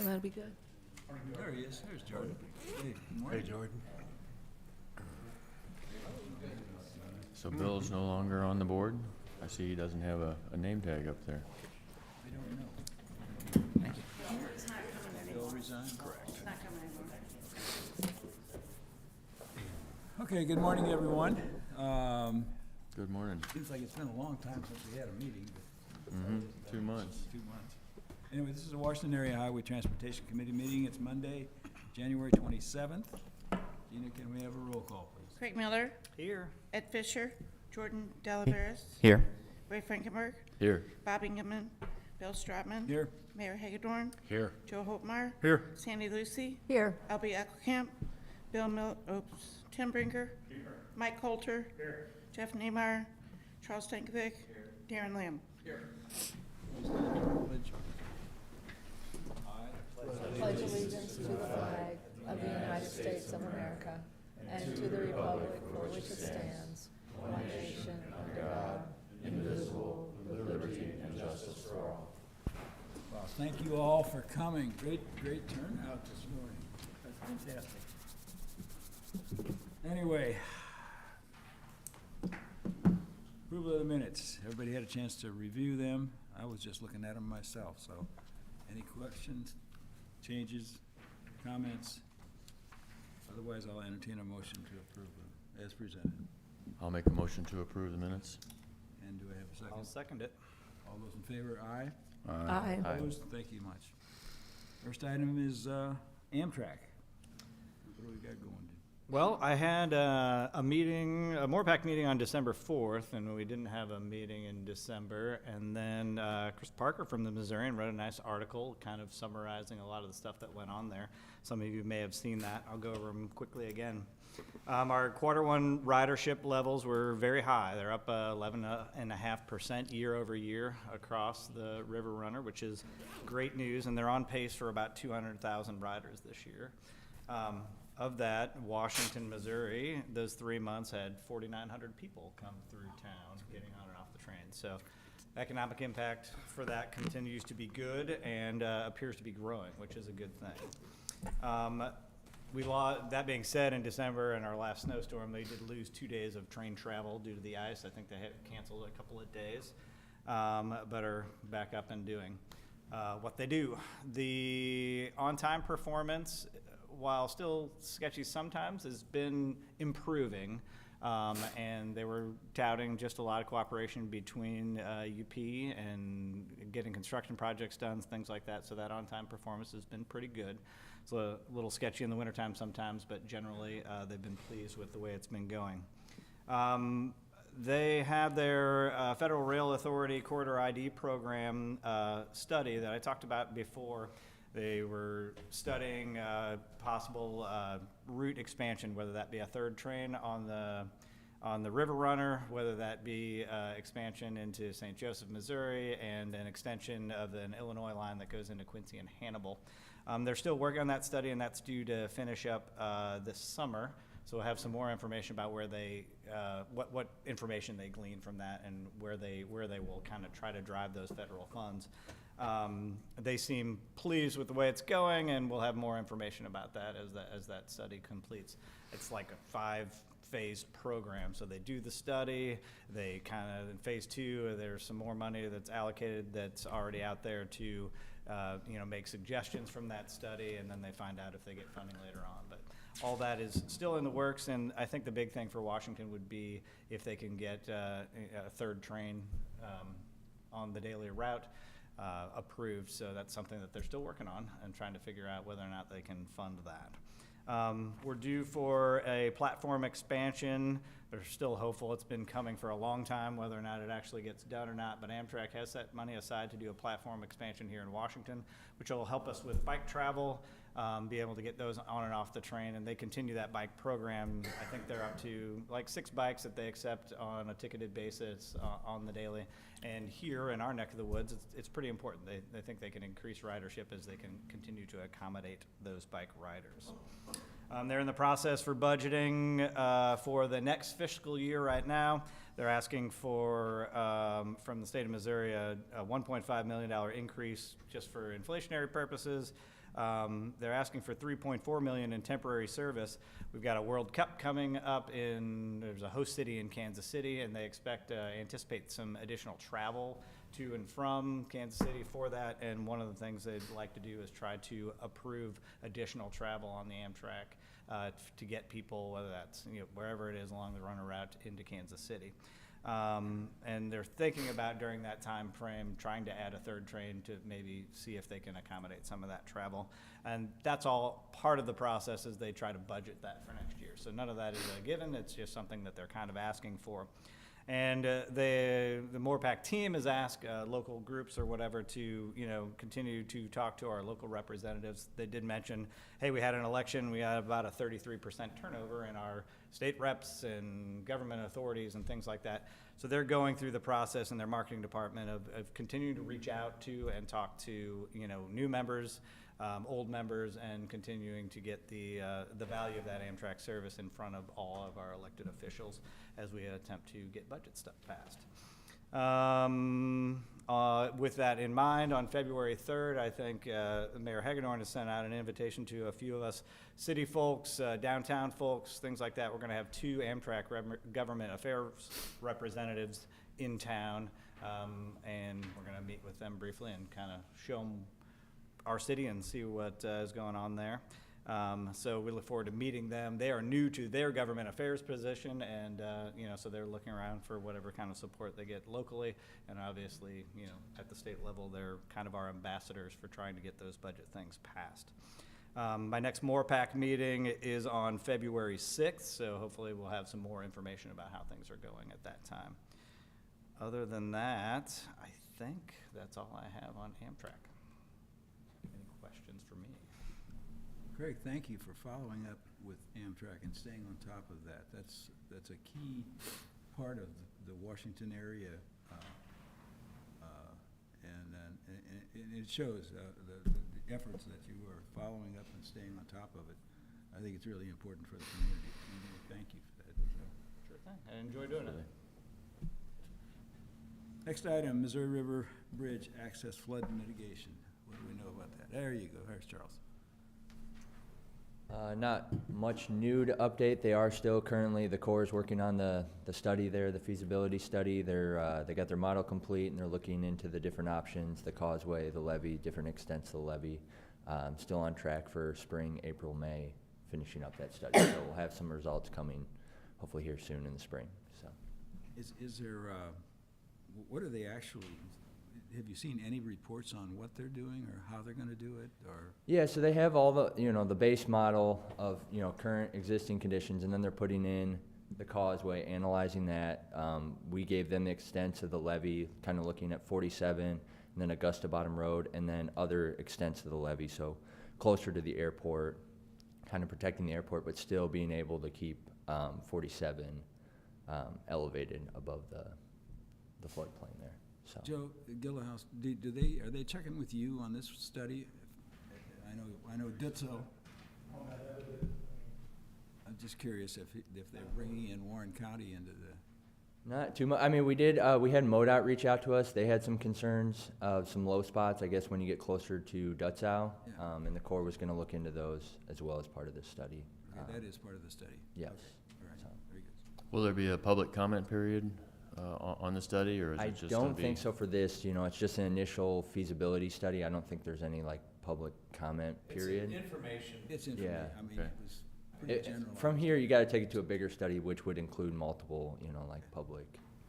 So that'd be good. There he is. There's Jordan. Hey, good morning. Jordan. So Bill's no longer on the board? I see he doesn't have a name tag up there. I don't know. Thank you. Bill resigned? Correct. Okay, good morning, everyone. Good morning. Seems like it's been a long time since we had a meeting. Mm-hmm. 2 months. 2 months. Anyway, this is the Washington Area Highway Transportation Committee meeting. It's Monday, January 27th. Gina, can we have a roll call, please? Craig Miller, Here. Ed Fisher, Jordan Delaveres, Here. Ray Frankenberg, Here. Bob Ingeman, Bill Stratman, Here. Mayor Hagedorn, Here. Joe Holtmeyer, Here. Sandy Lucy, Here. Albie Eckelkamp, Tim Brinker, Mike Coulter, Jeff Neymar, Charles Stankovic, Darren Lamb. Pledge allegiance to the flag of the United States of America and to the republic for which it stands, one nation, under God, indivisible, with liberty and justice for all. Well, thank you all for coming. Great turnout this morning. That's fantastic. Anyway, approval of the minutes. Everybody had a chance to review them. I was just looking at them myself, so any questions, changes, comments? Otherwise, I'll entertain a motion to approve them as presented. I'll make a motion to approve the minutes. And do I have a second? I'll second it. All those in favor, aye. Aye. Aye. Opposed? Thank you much. First item is Amtrak. What do we got going? Well, I had a meeting, a MORPAC meeting on December 4th, and we didn't have a meeting in December. And then Chris Parker from the Missourian wrote a nice article kind of summarizing a lot of the stuff that went on there. Some of you may have seen that. I'll go over them quickly again. Our Q1 ridership levels were very high. They're up 11.5% year over year across the River Runner, which is great news. And they're on pace for about 200,000 riders this year. Of that, Washington, Missouri, those 3 months had 4,900 people come through town getting on and off the train. So economic impact for that continues to be good and appears to be growing, which is a good thing. That being said, in December in our last snowstorm, they did lose 2 days of train travel due to the ice. I think they had canceled a couple of days, but are back up and doing what they do. The on-time performance, while still sketchy sometimes, has been improving. And they were touting just a lot of cooperation between UP and getting construction projects done, things like that. So that on-time performance has been pretty good. It's a little sketchy in the wintertime sometimes, but generally they've been pleased with the way it's been going. They have their Federal Rail Authority Corridor ID program study that I talked about before. They were studying possible route expansion, whether that be a third train on the River Runner, whether that be expansion into St. Joseph, Missouri, and an extension of an Illinois line that goes into Quincy and Hannibal. They're still working on that study, and that's due to finish up this summer. So we'll have some more information about where they, what information they glean from that, and where they will kind of try to drive those federal funds. They seem pleased with the way it's going, and we'll have more information about that as that study completes. It's like a 5-phase program. So they do the study, they kind of, in phase 2, there's some more money that's allocated that's already out there to make suggestions from that study, and then they find out if they get funding later on. But all that is still in the works, and I think the big thing for Washington would be if they can get a third train on the daily route approved. So that's something that they're still working on and trying to figure out whether or not they can fund that. We're due for a platform expansion. They're still hopeful. It's been coming for a long time, whether or not it actually gets done or not. But Amtrak has set money aside to do a platform expansion here in Washington, which will help us with bike travel, be able to get those on and off the train. And they continue that bike program. I think they're up to like 6 bikes that they accept on a ticketed basis on the daily. And here in our neck of the woods, it's pretty important. They think they can increase ridership as they can continue to accommodate those bike riders. They're in the process for budgeting for the next fiscal year right now. They're asking for, from the state of Missouri, a $1.5 million increase just for inflationary purposes. They're asking for $3.4 million in temporary service. We've got a World Cup coming up there's a host city in Kansas City, and they anticipate some additional travel to and from Kansas City for that. And one of the things they'd like to do is try to approve additional travel on the Amtrak to get people, whether that's wherever it is along the runner route into Kansas City. And they're thinking about during that time frame trying to add a third train to maybe see if they can accommodate some of that travel. And that's all part of the process as they try to budget that for next year. So none of that is a given. It's just something that they're kind of asking for. And the MORPAC team has asked local groups or whatever to continue to talk to our local representatives. They did mention, hey, we had an election. We had about a 33% turnover in our state reps and government authorities and things like that. So they're going through the process in their marketing department of continuing to reach out to and talk to new members, old members, and continuing to get the value of that Amtrak service in front of all of our elected officials as we attempt to get budget stuff passed. With that in mind, on February 3rd, I think Mayor Hagedorn has sent out an invitation to a few of us city folks, downtown folks, things like that. We're going to have 2 Amtrak government affairs representatives in town, and we're going to meet with them briefly and kind of show them our city and see what is going on there. So we look forward to meeting them. They are new to their government affairs position, and so they're looking around for whatever kind of support they get locally. And obviously, at the state level, they're kind of our ambassadors for trying to get those budget things passed. My next MORPAC meeting is on February 6th, so hopefully we'll have some more information about how things are going at that time. Other than that, I think that's all I have on Amtrak. Any questions for me? Craig, thank you for following up with Amtrak and staying on top of that. That's a key part of the Washington area, and it shows the efforts that you are following up and staying on top of it. I think it's really important for the community. And thank you for that. Sure thing. I enjoy doing it. Next item, Missouri River Bridge access flood mitigation. What do we know about that? There you go. There's Charles. Not much new to update. They are still currently, the Corps is working on the study there, the feasibility study. They got their model complete, and they're looking into the different options, the causeway, the levee, different extents of the levee. Still on track for spring, April, May, finishing up that study. So we'll have some results coming hopefully here soon in the spring. So, Is there, what are they actually, have you seen any reports on what they're doing or how they're gonna do it, or? yeah, so they have all the, the base model of, current existing conditions, and then they're putting in the causeway, analyzing that. We gave them the extents of the levee, kind of looking at 47, and then Augusta Bottom Road, and then other extents of the levee, so closer to the airport, kind of protecting the airport, but still being able to keep 47 elevated above the floodplain there. So. Joe Gillihouse, are they checking with you on this study? I know Ditzo. I'm just curious if they're bringing in Warren County into the. Not too much. I mean, we had MoDOT reach out to us. They had some concerns of some low spots, I guess, when you get closer to Dutzow. Yeah. And the Corps was going to look into those as well as part of this study. Okay, that is part of the study. Yes. Okay, all right, So. very good. Will there be a public comment period on the study, or is I it just gonna don't be? think so for this. It's just an initial feasibility study. I don't think there's any public comment period. It's information. Yeah. I mean, Okay. it was pretty general. From here, you got to take it to a bigger study, which would include multiple, public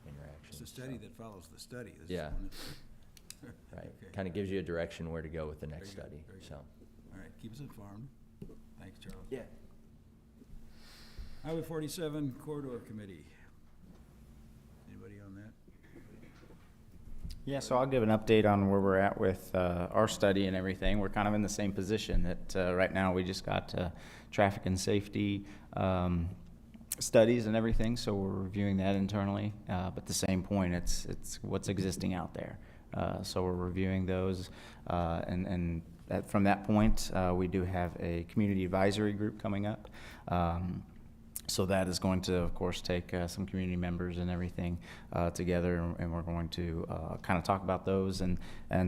interactions. It's a study so. that follows the study. This is Yeah. one that- Right. Okay. Kind of gives you a direction where to go with the next Very good, study. very good. So. All right, keep us informed. Thanks, Charles. Yeah. Highway 47 Corridor Committee. Anybody on that? Yeah, so I'll give an update on where we're at with our study and everything. We're kind of in the same position that right now we just got traffic and safety studies and everything, so we're reviewing that internally. But at the same point, it's what's existing out there. So we're reviewing those and from that point, we do have a community advisory group coming up. So that is going to, of course, take some community members and everything together, and we're going to kind of talk about those and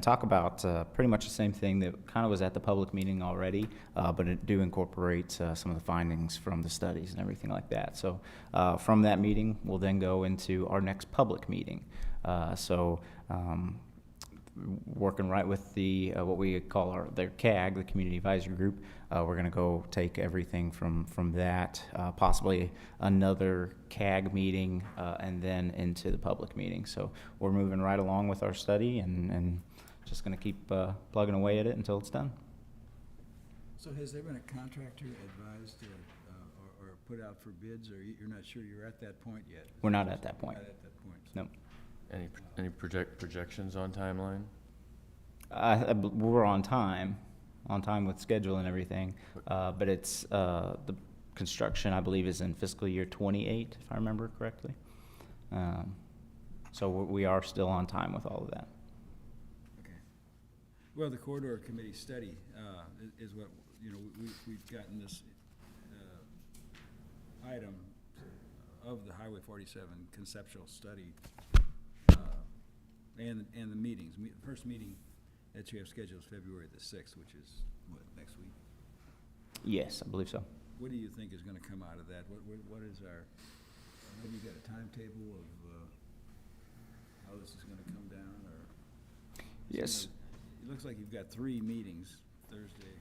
talk about pretty much the same thing that kind of was at the public meeting already, but it do incorporate some of the findings from the studies and everything like that. So from that meeting, we'll then go into our next public meeting. Working right with the what we call their CAG, the Community Advisory Group. We're going to go take everything from that, possibly another CAG meeting, and then into the public meeting. So we're moving right along with our study and just going to keep plugging away at it until it's done. So has there been a contractor advised or put out for bids, or you're not sure you're at that point yet? We're not at that point. Not at that point. No. Any projections on timeline? We're on time with schedule and everything, but it's the construction, I believe, is in fiscal year 28, if I remember correctly. So we are still on time with all of that. Okay. Well, the corridor committee study is what, we've gotten this item of the Highway 47 conceptual study and the meetings. The first meeting that you have scheduled is February the 6th, which is, what, next week? Yes, I believe so. What do you think is going to come out of that? What is our, have you got a timetable of how this is going to come down, or? Yes. It looks like you've got 3 meetings Thursday.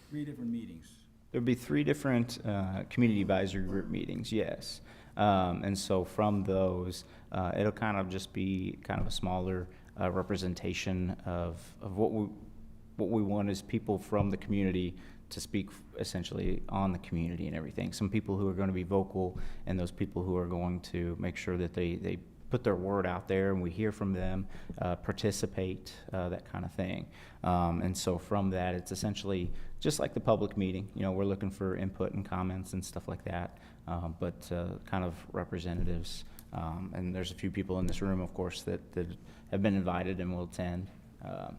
3 different meetings. There'll be 3 different community advisory group meetings, yes. And so from those, it'll kind of just be kind of a smaller representation of what we want is people from the community to speak essentially on the community and everything. Some people who are going to be vocal, and those people who are going to make sure that they put their word out there and we hear from them, participate, that kind of thing. And so from that, it's essentially just like the public meeting. We're looking for input and comments and stuff like that, but kind of representatives. And there's a few people in this room, of course, that have been invited and will attend.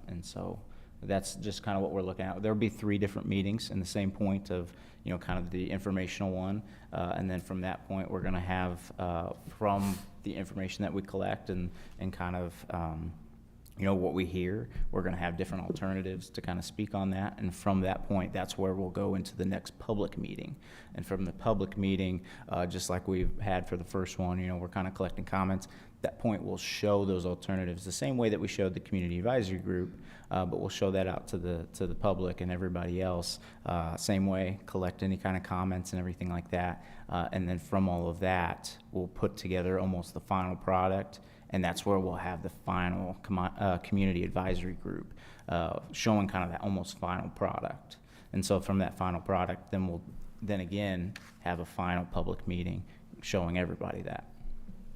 And so that's just kind of what we're looking at. There'll be 3 different meetings in the same point of, kind of the informational one. And then from that point, we're going to have, from the information that we collect and kind of, what we hear, we're going to have different alternatives to kind of speak on that. And from that point, that's where we'll go into the next public meeting. And from the public meeting, just like we've had for the first one, we're kind of collecting comments. That point, we'll show those alternatives the same way that we showed the community advisory group, but we'll show that out to the public and everybody else. Same way, collect any kind of comments and everything like that. And then from all of that, we'll put together almost the final product. And that's where we'll have the final community advisory group showing kind of that almost final product. And so from that final product, then we'll again have a final public meeting showing everybody that.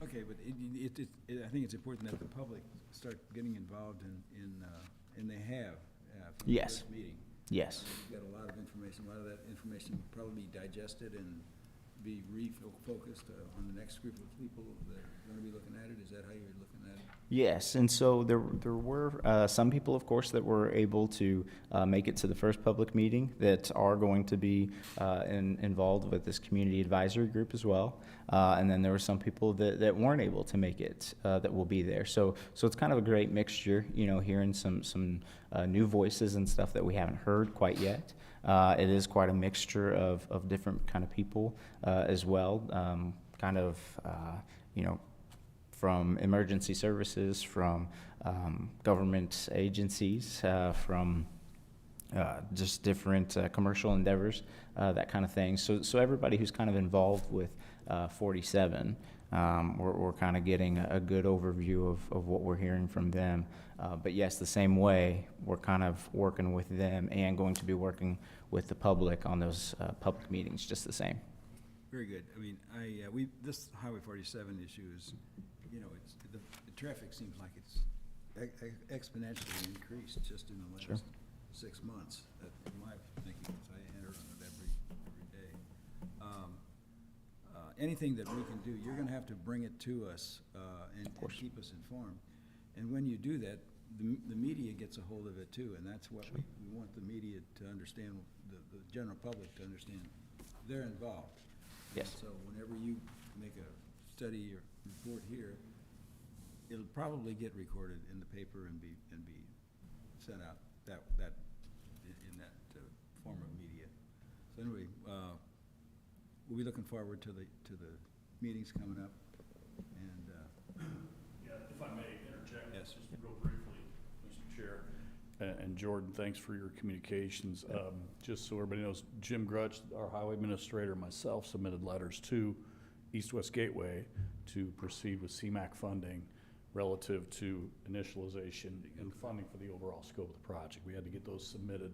Okay, but I think it's important that the public start getting involved and they have from the Yes. first meeting. Yes. You've got a lot of information. A lot of that information will probably be digested and be refocused on the next group of people that are going to be looking at it. Is that how you're looking at it? Yes, and so there were some people, of course, that were able to make it to the first public meeting that are going to be involved with this community advisory group as well. And then there were some people that weren't able to make it that will be there. So it's kind of a great mixture, hearing some new voices and stuff that we haven't heard quite yet. It is quite a mixture of different kind of people as well, from emergency services, from government agencies, from just different commercial endeavors, that kind of thing. So everybody who's kind of involved with 47, we're kind of getting a good overview of what we're hearing from them. But yes, the same way, we're kind of working with them and going to be working with the public on those public meetings just the same. Very good. I mean, this Highway 47 issue is, it's the traffic seems like it's exponentially increased just in the last Sure. 6 months. That's my thinking, as I enter on it every day. Anything that we can do, you're going to have to bring it to us and keep us informed. And when you do that, the media gets a hold of it too, and that's what we want the media to understand, the general public to understand. They're involved. Yes. So whenever you make a study or report here, it'll probably get recorded in the paper and be sent out in that form of media. So anyway, we'll be looking forward to the meetings coming up, and, Yeah, if I may interject, Yes. just real briefly, Mr. Chair. And Jordan, thanks for your communications. Just so everybody knows, Jim Grutch, our highway administrator, and myself submitted letters to East-West Gateway to proceed with CMAQ funding relative to initialization and funding for the overall scope of the project. We had to get those submitted,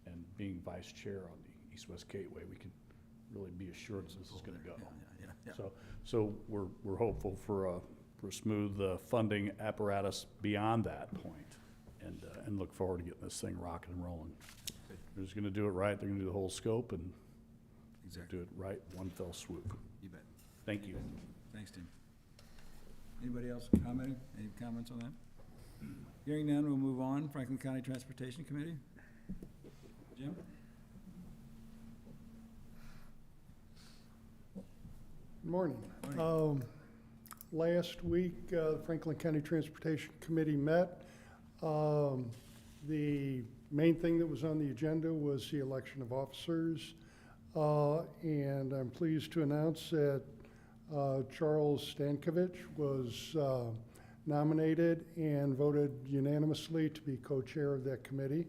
and being vice chair on the East-West Gateway, we can really be assured that this is gonna go. yeah. So we're hopeful for a smooth funding apparatus beyond that point, and look forward to getting this thing rocking and rolling. Good. They're just gonna do it right, they're gonna do the whole scope and Exactly. do it right, one fell swoop. You bet. Thank you. Thanks, Tim. Anybody else commenting? Any comments on that? Hearing none, we'll move on. Franklin County Transportation Committee? Jim? Good morning. Last week, the Franklin County Transportation Committee met. The main thing that was on the agenda was the election of officers. And I'm pleased to announce that Charles Stankovich was nominated and voted unanimously to be co-chair of that committee.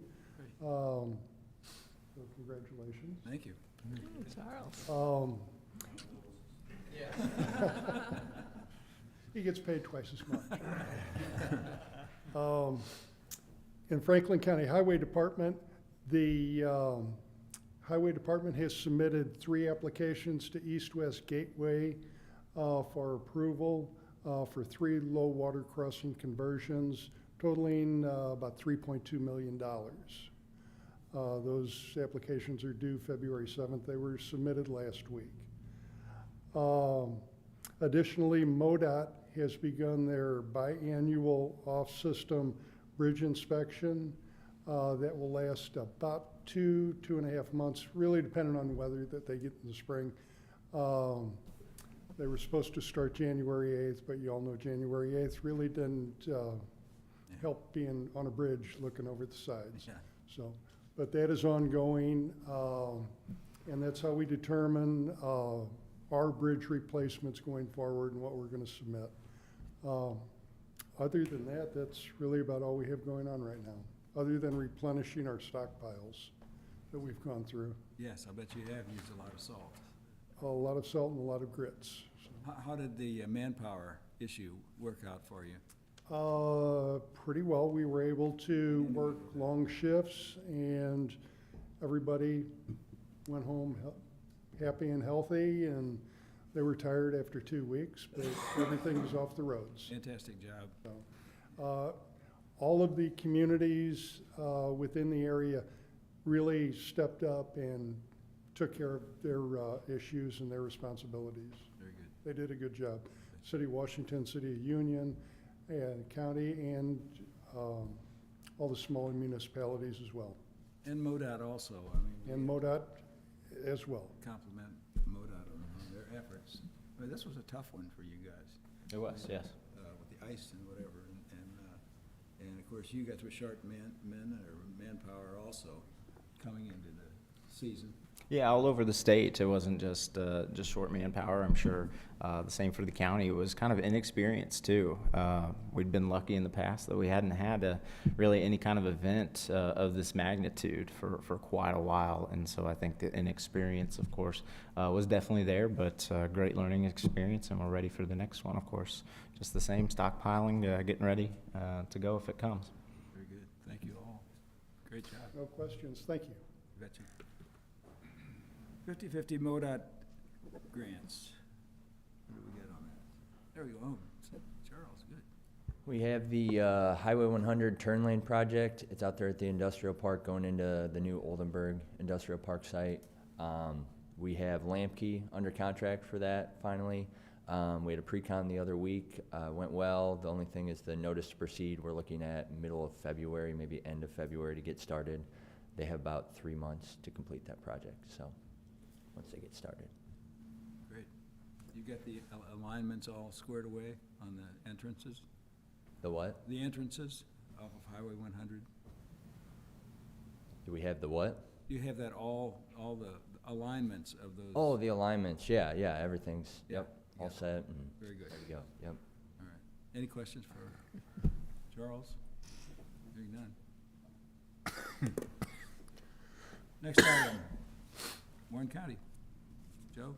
So congratulations. Thank you. Charles. He gets paid twice as much. In Franklin County Highway Department, the Highway Department has submitted 3 applications to East-West Gateway for approval for 3 low water crossing conversions totaling about $3.2 million. Those applications are due February 7th. They were submitted last week. Additionally, MoDOT has begun their biannual off-system bridge inspection that will last about 2.5 months, really depending on the weather that they get in the spring. They were supposed to start January 8th, but you all know January 8th really didn't help being on a bridge looking over the sides. Yeah. So, but that is ongoing, and that's how we determine our bridge replacements going forward and what we're gonna submit. Other than that, that's really about all we have going on right now, other than replenishing our stockpiles that we've gone through. Yes, I bet you have used a lot of salt. A lot of salt and a lot of grits. How did the manpower issue work out for you? Pretty well. We were able to work long shifts, and everybody went home happy and healthy, and they were tired after 2 weeks, but everything was off the roads. Fantastic job. All of the communities within the area really stepped up and took care of their issues and their responsibilities. Very good. They did a good job. City of Washington, City of Union, and county, and all the smaller municipalities as well. And MoDOT also, And MoDOT as well. compliment MoDOT on their efforts. I mean, this was a tough one for you guys, It was, yes. with the ice and whatever, and of course, you guys were short manpower also, coming into the season. Yeah, all over the state. It wasn't just short manpower. I'm sure the same for the county. It was kind of inexperienced too. We'd been lucky in the past that we hadn't had really any kind of event of this magnitude for quite a while, and so I think the inexperience, of course, was definitely there. But great learning experience, and we're ready for the next one. Of course, just the same stockpiling, getting ready to go if it comes. Very good. Thank you all. Great job. No questions. Thank you. Bet you. 50/50 MoDOT grants. What do we get on that? There we go. Oh, Charles, good. We have the Highway 100 turn lane project. It's out there at the industrial park going into the new Oldenburg Industrial Park site. We have Lamke under contract for that finally. We had a pre-con the other week, went well. The only thing is the notice to proceed, we're looking at middle of February, maybe end of February to get started. They have about 3 months to complete that project, so, once they get started. Great. You got the alignments all squared away on the entrances? The what? The entrances off of Highway 100? Do we have the what? You have that all the alignments of those? Oh, the alignments, yeah, everything's, Yeah, all yeah. set and Very good. there we go, yep. All right. Any questions for Charles? Hearing none. Next item, Warren County. Joe?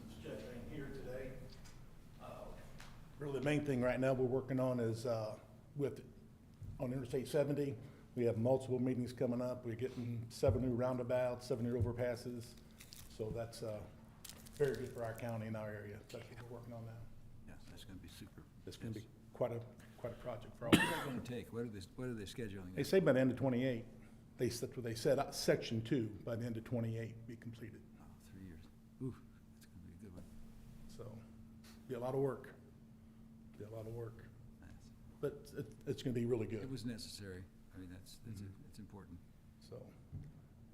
Since Jeff ain't here today, really the main thing right now we're working on is on Interstate 70, we have multiple meetings coming up. We're getting 7 new roundabouts, 7 new overpasses. So that's very good for our county and our area. That's what we're working on now. Yes, that's gonna be super. It's gonna be quite a project for all. What's that gonna take? What are they scheduling? They say by the end of 28, that's what they said, section 2, by the end of 28, be completed. Oh, 3 years. Ooh, that's gonna be a good one. So, be a lot of work. Be a lot of work. Nice. But it's gonna be really It good, was necessary. I mean, it's important. so.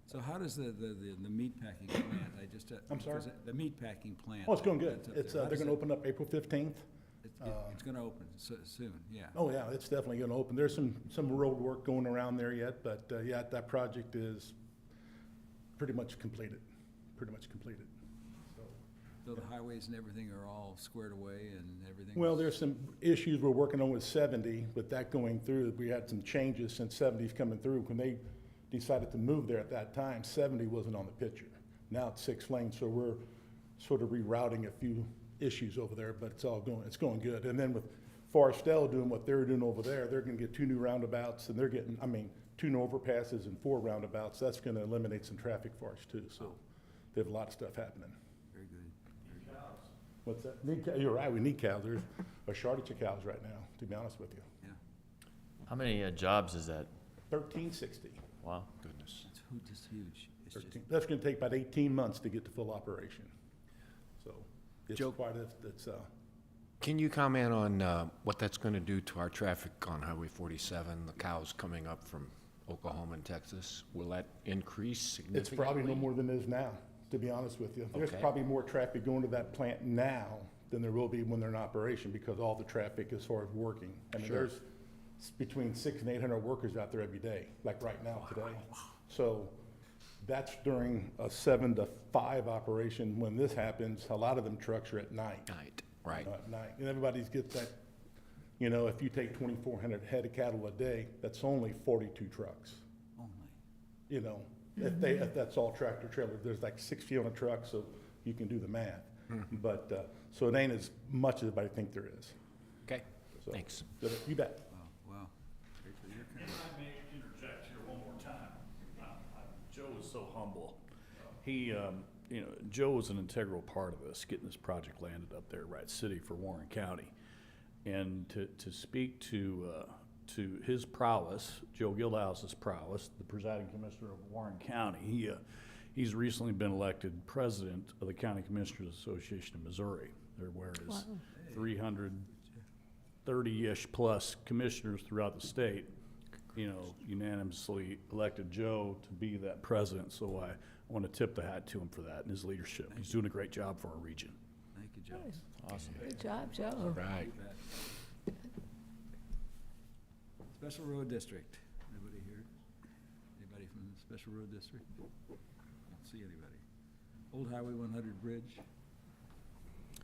So how does the meat packing plant, I just. I'm sorry? because The meat packing plant. Oh, it's going good. that's up It's, there, how they're does gonna it- open up April 15th. It's gonna open soon, yeah. Oh, yeah, it's definitely gonna open. There's some road work going around there yet, but, yeah, that project is pretty much completed, so. So the highways and everything are all squared away and everything? Well, there's some issues we're working on with 70, with that going through. We had some changes since 70's coming through. When they decided to move there at that time, 70 wasn't on the picture. Now it's 6 lanes, so we're sort of rerouting a few issues over there, but it's going good. And then with Forestel doing what they're doing over there, they're gonna get 2 new roundabouts, and they're getting, 2 new overpasses and 4 roundabouts. That's gonna eliminate some traffic for us too, so they have a lot of stuff happening. Very good. What's that? You're right, we need cows. There's a shortage of cows right now, to be honest with you. Yeah, How many jobs is that? 1360. Wow. Goodness. it's just huge. It's just, That's gonna take about 18 months to get to full operation. So it's Joe- quite Can you comment on what that's going to do to our traffic on Highway 47, the cows coming up from Oklahoma and Texas? Will that increase significantly? it's probably no more than it is now, to be honest with you. There's Okay. probably more traffic going to that plant now than there will be when they're in operation, because all the traffic as far as working. Sure. There's between 600 and 800 workers out there every day, like right now today. So that's during a 7 to 5 operation. When this happens, a lot of them trucks are at night. Night, right. At night. And everybody's get that, if you take 2,400 head of cattle a day, that's only 42 trucks. only. If that's all tractor trailer, there's like 60 on a truck, so you can do the math. But, so it ain't as much as everybody think there is. Okay, So, thanks. You bet. Wow. Great for your county. If I may interject here one more time. Joe is so humble. He, Joe was an integral part of this, getting this project landed up there at Wright City for Warren County. And to speak to his prowess, Joe Guildhouse's prowess, the presiding commissioner of Warren County, he's recently been elected president of the County Commissioners Association of Missouri. There were 330-ish plus commissioners throughout the state, unanimously elected Joe to be that president. So I want to tip the hat to him for that and his leadership. He's doing a great job for our region. Thank you, Joe. Awesome. Good job, Joe. Right. You bet. Special Road District. Anybody here? Anybody from the Special Road District? Don't see anybody. Old Highway 100 Bridge.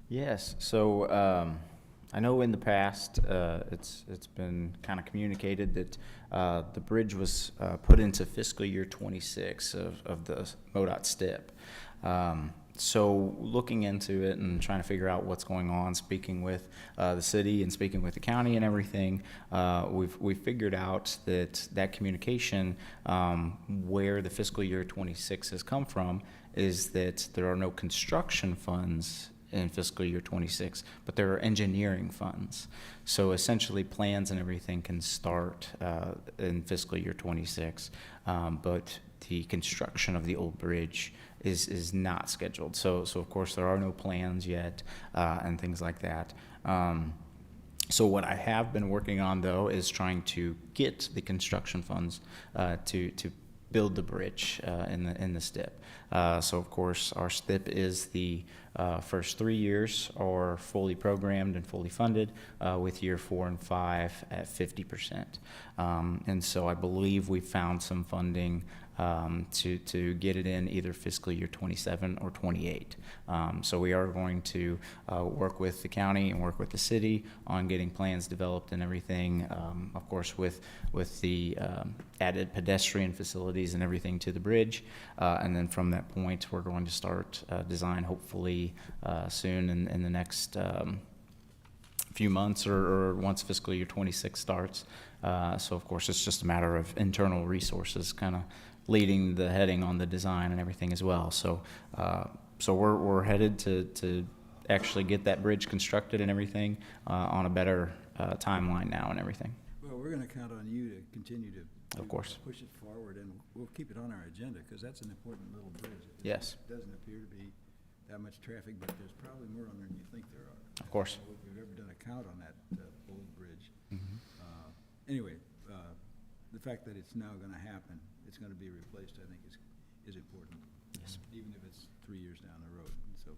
Yes, so I know in the past, it's been kind of communicated that the bridge was put into fiscal year 26 of the MoDOT STIP. So looking into it and trying to figure out what's going on, speaking with the city and speaking with the county and everything, we've figured out that communication, where the fiscal year 26 has come from, is that there are no construction funds in fiscal year 26, but there are engineering funds. So essentially plans and everything can start in fiscal year 26, but the construction of the old bridge is not scheduled. So of course, there are no plans yet, and things like that. So what I have been working on, though, is trying to get the construction funds to build the bridge in the STIP. So of course, our STIP is the first 3 years are fully programmed and fully funded, with year 4 and 5 at 50%. And so I believe we found some funding to get it in either fiscal year 27 or 28. So we are going to work with the county and work with the city on getting plans developed and everything. Of course, with the added pedestrian facilities and everything to the bridge. And then from that point, we're going to start design hopefully soon in the next few months or once fiscal year 26 starts. So of course, it's just a matter of internal resources kind of leading the heading on the design and everything as well. So we're headed to actually get that bridge constructed and everything on a better timeline now and everything. Well, we're gonna count on you to continue to. Of course. Push it forward, and we'll keep it on our agenda, because that's an important little bridge. Yes. It doesn't appear to be that much traffic, but there's probably more on there than you think there are. Of course. I don't know if we've ever done a count on that old bridge. Mhm. Anyway, the fact that it's now gonna happen, it's gonna be replaced, I think is important. Yes. Even if it's 3 years down the road, so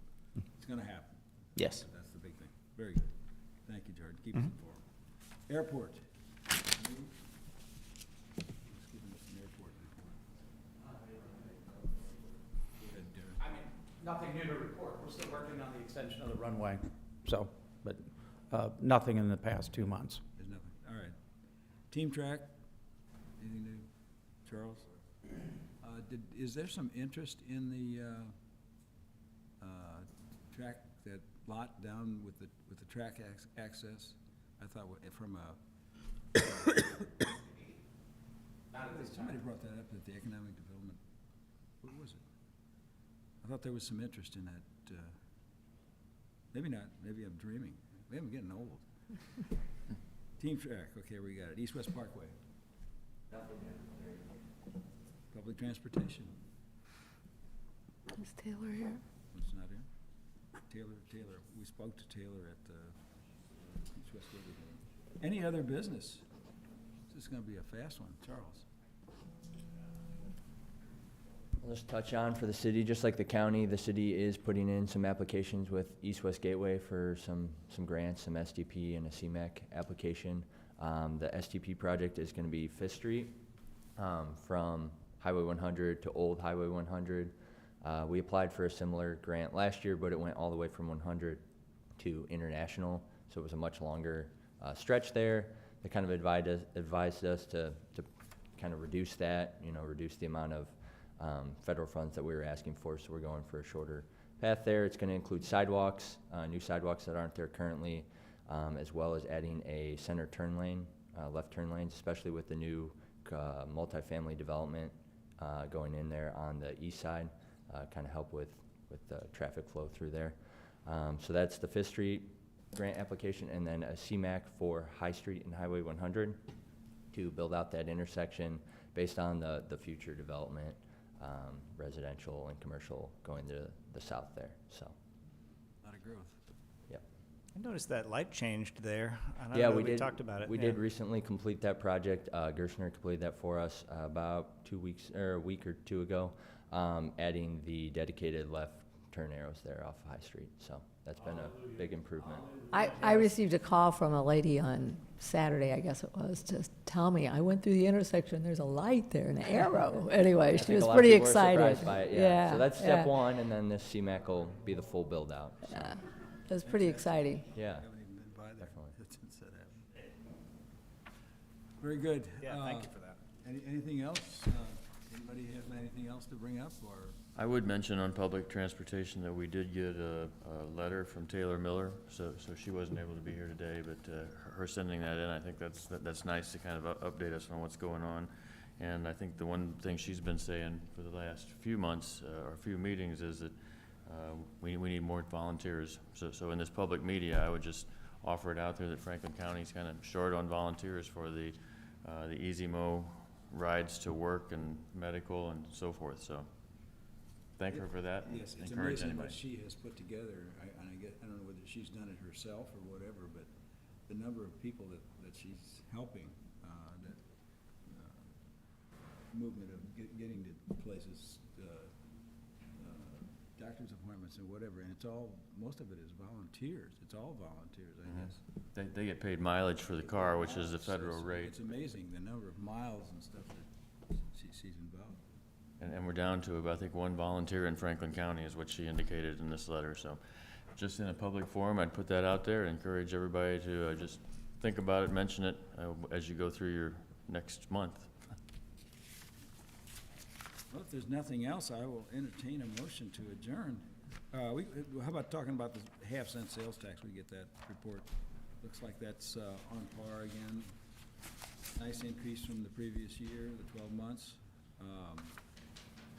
it's gonna happen. Yes. That's the big thing. Very good. Thank you, Jordan. Keep us informed. Airport. Just giving us an airport report. Go ahead, Darren. I mean, nothing new to report. We're still working on the extension of the runway, so, but nothing in the past 2 months. There's nothing. All right. Team track, anything new? Charles? Is there some interest in the track, that lot down with the track access? I thought from a. Somebody brought that up at the economic development. What was it? I thought there was some interest in that. Maybe not. Maybe I'm dreaming. Maybe I'm getting old. Team track. Okay, we got it. East-West Parkway. Public transportation. Is Taylor here? It's not in. Taylor. We spoke to Taylor at the East-West Gateway meeting. Any other business? This is gonna be a fast one. Charles. I'll just touch on for the city, just like the county, the city is putting in some applications with East-West Gateway for some grants, some SDP and a CMAQ application. The SDP project is gonna be 5th Street, from Highway 100 to Old Highway 100. We applied for a similar grant last year, but it went all the way from 100 to International, so it was a much longer stretch there. They kind of advised us to kind of reduce that, reduce the amount of federal funds that we were asking for, so we're going for a shorter path there. It's going to include sidewalks, new sidewalks that aren't there currently, as well as adding a center turn lane, left turn lanes, especially with the new multifamily development going in there on the east side, kind of help with the traffic flow through there. So that's the 5th Street grant application, and then a CMAQ for High Street and Highway 100 to build out that intersection based on the future development, residential and commercial going to the south there, so. A lot of growth. Yep. I noticed that light changed there. I don't Yeah, know we if did. talked about it. We Yeah. did recently complete that project. Gerstner completed that for us about 2 weeks, or a week or two ago, adding the dedicated left turn arrows there off High Street. So that's been a big improvement. I received a call from a lady on Saturday, I guess it was, to tell me, I went through the intersection, there's a light there, an arrow. Anyway, I she think was a lot of pretty people are excited. surprised by it, yeah. So that's step yeah. one, and then this CMAQ will be the full build out. So, Yeah, it was pretty exciting. yeah. Haven't even been by there. Definitely. Since that happened. Very good. Yeah, thank you for that. Anything else? Anybody have anything else to bring up, or? I would mention on public transportation that we did get a letter from Taylor Miller, so she wasn't able to be here today, but her sending that in, I think that's nice to kind of update us on what's going on. And I think the one thing she's been saying for the last few months, or few meetings, is that we need more volunteers. So in this public media, I would just offer it out there that Franklin County's kind of short on volunteers for the Easy Mow rides to work and medical and so forth, so thank her for that. and Yes, it's encourage amazing what anybody. she has put together. I don't know whether she's done it herself or whatever, but the number of people that she's helping, that movement of getting to places, doctor's appointments and whatever, and it's all, most of it is volunteers. It's all volunteers, I guess. They get paid mileage for the car, which is the federal It's- rate. It's amazing, the number of miles and stuff that she's involved. And we're down to about, I think, one volunteer in Franklin County is what she indicated in this letter, so just in a public forum, I'd put that out there, encourage everybody to just think about it, mention it as you go through your next month. Well, if there's nothing else, I will entertain a motion to adjourn. How about talking about the half-cent sales tax? We get that report. Looks like that's on par again. Nice increase from the previous year, the 12 months.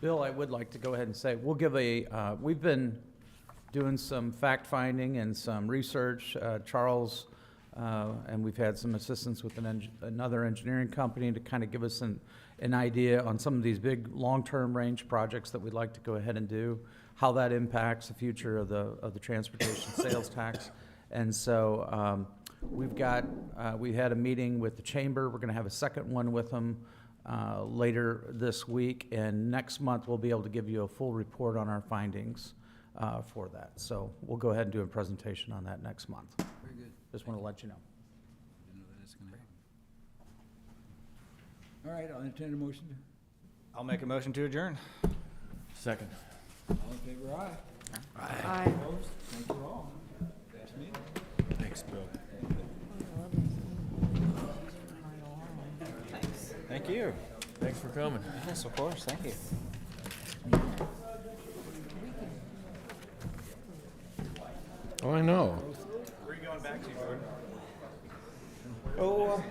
Bill, I would like to go ahead and say, we'll give we've been doing some fact-finding and some research. Charles, and we've had some assistance with another engineering company to kind of give us an idea on some of these big long-term range projects that we'd like to go ahead and do, how that impacts the future of the transportation sales tax. And so we had a meeting with the chamber. We're going to have a second one with them later this week, and next month we'll be able to give you a full report on our findings for that. So we'll go ahead and do a presentation on that next month. Very good. Just want to let you know. Didn't know that it's gonna happen. All right, I'll entertain a motion. I'll make a motion to adjourn. Second. All in favor, aye. Aye. Opposed? Thank you all. Last meeting. Thanks, Bill. Thank you. Thanks for coming. Yes, of course, thank you. Oh, I know. Where are you going back to, Jordan? Oh,